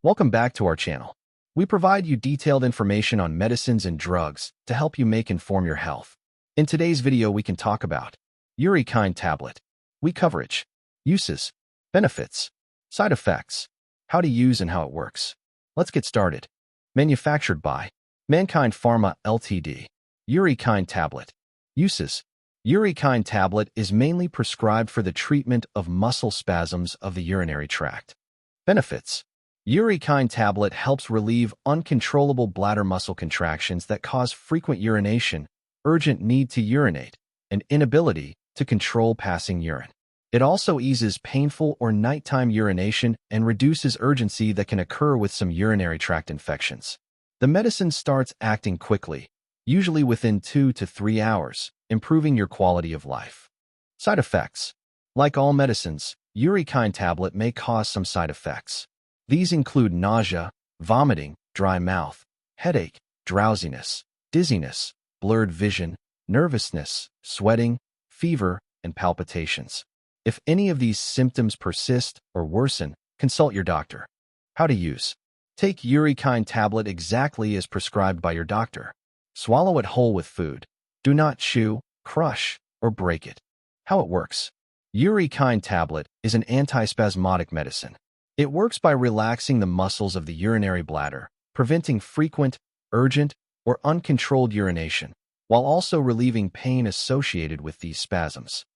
Welcome back to our channel. We provide you detailed information on medicines and drugs to help you inform your health. In today's video, we can talk about Urikind Tablet. We coverage, uses, benefits, side effects, how to use and how it works. Let's get started. Manufactured by Mankind Pharma Ltd. Urikind Tablet. Uses. Urikind Tablet is mainly prescribed for the treatment of muscle spasms of the urinary tract. Benefits. Urikind Tablet helps relieve uncontrollable bladder muscle contractions that cause frequent urination, urgent need to urinate, and inability to control passing urine. It also eases painful or nighttime urination and reduces urgency that can occur with some urinary tract infections. The medicine starts acting quickly, usually within 2 to 3 hours, improving your quality of life. Side effects. Like all medicines, Urikind Tablet may cause some side effects. These include nausea, vomiting, dry mouth, headache, drowsiness, dizziness, blurred vision, nervousness, sweating, fever, and palpitations. If any of these symptoms persist or worsen, consult your doctor. How to use. Take Urikind Tablet exactly as prescribed by your doctor. Swallow it whole with food. Do not chew, crush, or break it. How it works. Urikind Tablet is an antispasmodic medicine. It works by relaxing the muscles of the urinary bladder, preventing frequent, urgent, or uncontrolled urination, while also relieving pain associated with these spasms.